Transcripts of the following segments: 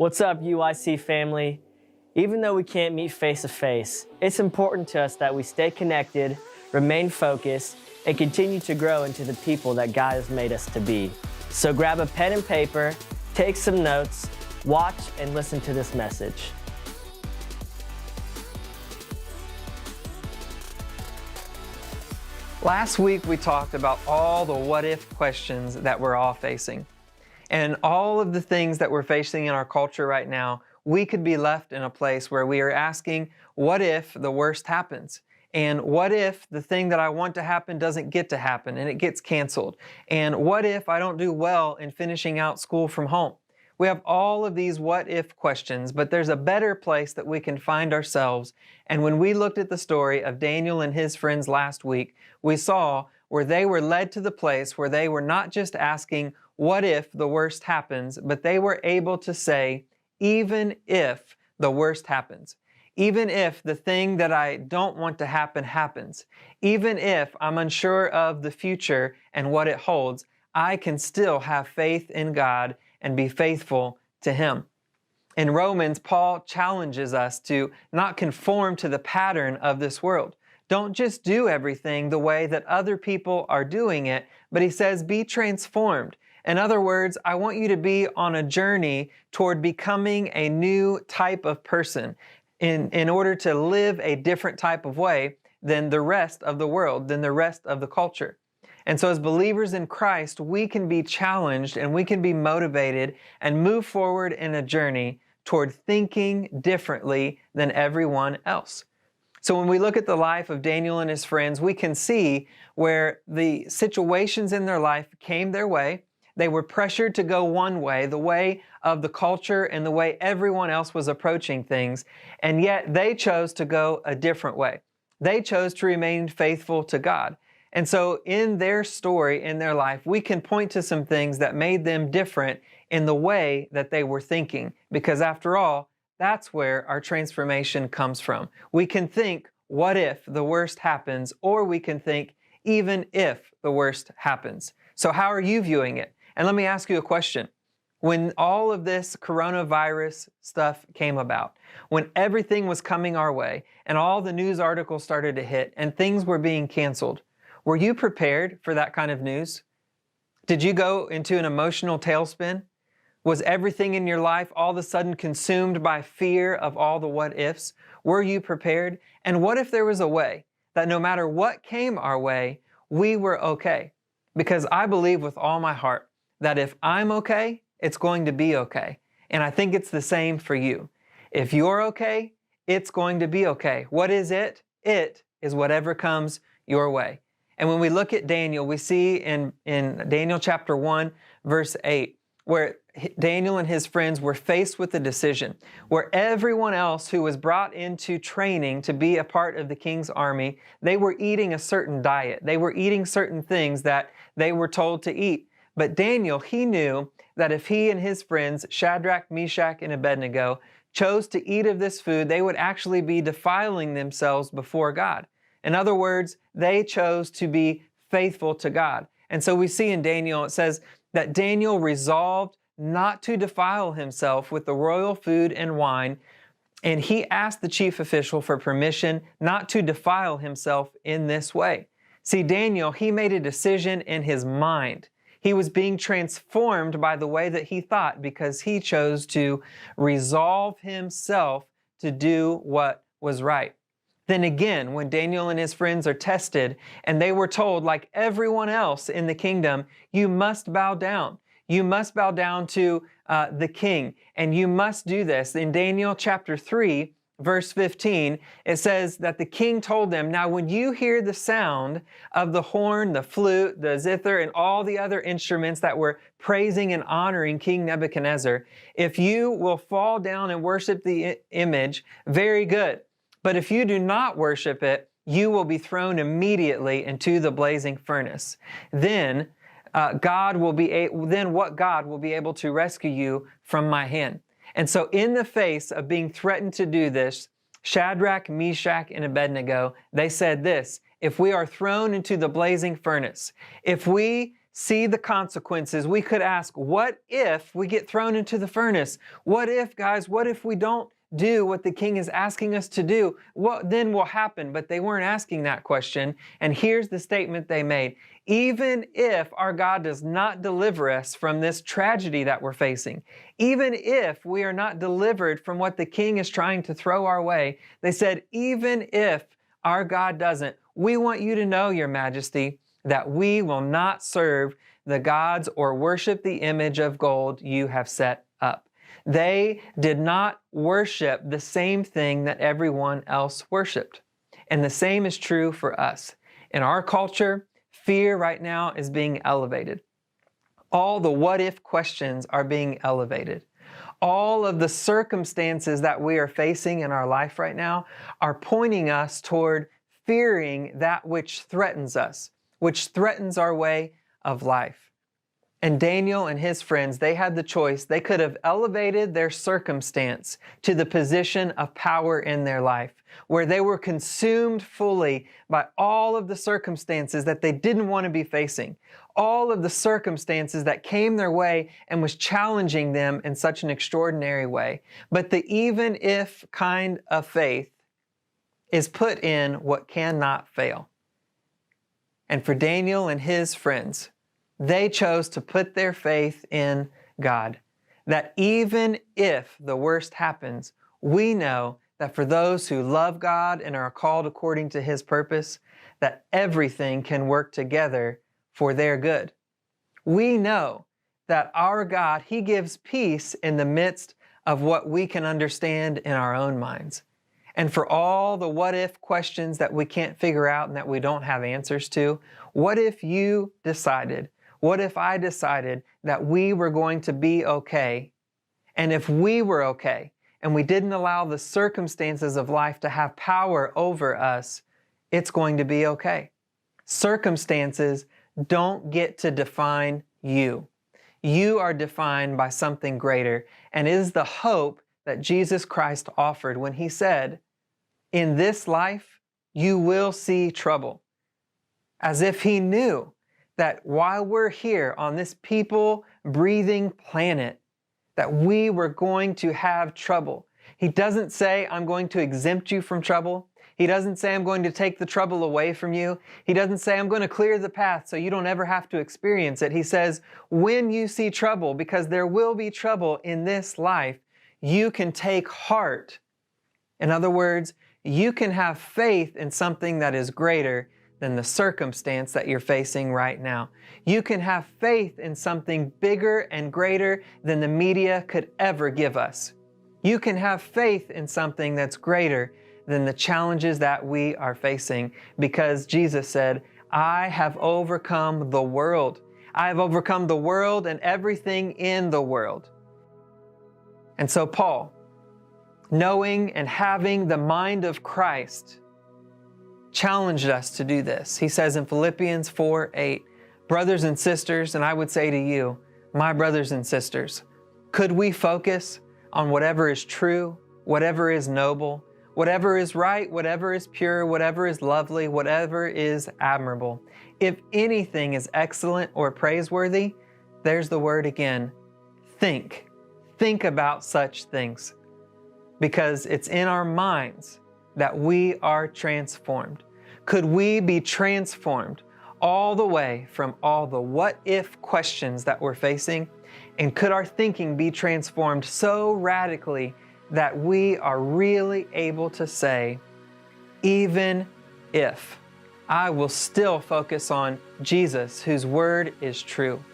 What's up, UIC family? Even though we can't meet face to face, it's important to us that we stay connected, remain focused, and continue to grow into the people that God has made us to be. So grab a pen and paper, take some notes, watch and listen to this message. Last week we talked about all the what if questions that we're all facing. And all of the things that we're facing in our culture right now, we could be left in a place where we are asking, what if the worst happens? And what if the thing that I want to happen doesn't get to happen and it gets canceled? And what if I don't do well in finishing out school from home? We have all of these what if questions, but there's a better place that we can find ourselves. And when we looked at the story of Daniel and his friends last week, we saw where they were led to the place where they were not just asking, what if the worst happens, but they were able to say, even if the worst happens, even if the thing that I don't want to happen happens, even if I'm unsure of the future and what it holds, I can still have faith in God and be faithful to Him. In Romans, Paul challenges us to not conform to the pattern of this world. Don't just do everything the way that other people are doing it, but he says, be transformed. In other words, I want you to be on a journey toward becoming a new type of person in order to live a different type of way than the rest of the world, than the rest of the culture. And so as believers in Christ, we can be challenged and we can be motivated and move forward in a journey toward thinking differently than everyone else. So when we look at the life of Daniel and his friends, we can see where the situations in their life came their way. They were pressured to go one way, the way of the culture and the way everyone else was approaching things, and yet they chose to go a different way. They chose to remain faithful to God. And so in their story, in their life, we can point to some things that made them different in the way that they were thinking, because after all, that's where our transformation comes from. We can think, what if the worst happens? Or we can think, even if the worst happens. So how are you viewing it? And let me ask you a question. When all of this coronavirus stuff came about, when everything was coming our way and all the news articles started to hit and things were being canceled, were you prepared for that kind of news? Did you go into an emotional tailspin? Was everything in your life all of a sudden consumed by fear of all the what ifs? Were you prepared? And what if there was a way that no matter what came our way, we were okay? Because I believe with all my heart that if I'm okay, it's going to be okay. And I think it's the same for you. If you're okay, it's going to be okay. What is it? It is whatever comes your way. And when we look at Daniel, we see in Daniel chapter 1, verse 8, where Daniel and his friends were faced with a decision, where everyone else who was brought into training to be a part of the king's army, they were eating a certain diet. They were eating certain things that they were told to eat. But Daniel, he knew that if he and his friends, Shadrach, Meshach, and Abednego, chose to eat of this food, they would actually be defiling themselves before God. In other words, they chose to be faithful to God. And so we see in Daniel, it says that Daniel resolved not to defile himself with the royal food and wine, and he asked the chief official for permission not to defile himself in this way. See, Daniel, he made a decision in his mind. He was being transformed by the way that he thought because he chose to resolve himself to do what was right. Then again, when Daniel and his friends are tested and they were told, like everyone else in the kingdom, you must bow down. You must bow down to the king, and you must do this. In Daniel chapter 3, verse 15, it says that the king told them, now when you hear the sound of the horn, the flute, the zither, and all the other instruments that were praising and honoring King Nebuchadnezzar, if you will fall down and worship the image, very good. But if you do not worship it, you will be thrown immediately into the blazing furnace. Then what God will be able to rescue you from my hand. And so in the face of being threatened to do this, Shadrach, Meshach, and Abednego, they said this, if we are thrown into the blazing furnace, if we see the consequences. We could ask, what if we get thrown into the furnace? What if, guys, what if we don't do what the king is asking us to do? What then will happen? But they weren't asking that question. And here's the statement they made. Even if our God does not deliver us from this tragedy that we're facing, even if we are not delivered from what the king is trying to throw our way, they said, even if our God doesn't, we want you to know, Your Majesty, that we will not serve the gods or worship the image of gold you have set up. They did not worship the same thing that everyone else worshiped. And the same is true for us. In our culture, fear right now is being elevated. All the what if questions are being elevated. All of the circumstances that we are facing in our life right now are pointing us toward fearing that which threatens us, which threatens our way of life. And Daniel and his friends, they had the choice. They could have elevated their circumstance to the position of power in their life, where they were consumed fully by all of the circumstances that they didn't want to be facing, all of the circumstances that came their way and was challenging them in such an extraordinary way. But the even if kind of faith is put in what cannot fail. And for Daniel and his friends, they chose to put their faith in God. That even if the worst happens, we know that for those who love God and are called according to His purpose, that everything can work together for their good. We know that our God, He gives peace in the midst of what we can understand in our own minds. And for all the what if questions that we can't figure out and that we don't have answers to, what if you decided, what if I decided that we were going to be okay? And if we were okay and we didn't allow the circumstances of life to have power over us, it's going to be okay. Circumstances don't get to define you. You are defined by something greater, and it is the hope that Jesus Christ offered when He said, in this life, you will see trouble. As if He knew that while we're here on this people-breathing planet, that we were going to have trouble. He doesn't say, I'm going to exempt you from trouble. He doesn't say, I'm going to take the trouble away from you. He doesn't say, I'm going to clear the path so you don't ever have to experience it. He says, when you see trouble, because there will be trouble in this life, you can take heart. In other words, you can have faith in something that is greater than the circumstance that you're facing right now. You can have faith in something bigger and greater than the media could ever give us. You can have faith in something that's greater than the challenges that we are facing, because Jesus said, I have overcome the world. I have overcome the world and everything in the world. And so Paul, knowing and having the mind of Christ, challenged us to do this. He says in Philippians 4:8, brothers and sisters, and I would say to you, my brothers and sisters, could we focus on whatever is true, whatever is noble, whatever is right, whatever is pure, whatever is lovely, whatever is admirable? If anything is excellent or praiseworthy, there's the word again, think. Think about such things, because it's in our minds that we are transformed. Could we be transformed all the way from all the what if questions that we're facing? And could our thinking be transformed so radically that we are really able to say, even if, I will still focus on Jesus, whose word is true.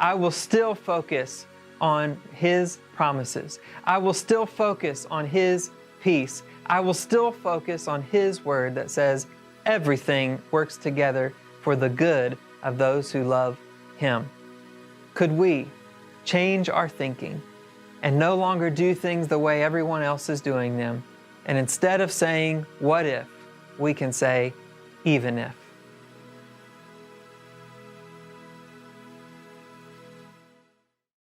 I will still focus on His promises. I will still focus on His peace. I will still focus on His word that says everything works together for the good of those who love Him. Could we change our thinking and no longer do things the way everyone else is doing them? And instead of saying, what if, we can say, even if.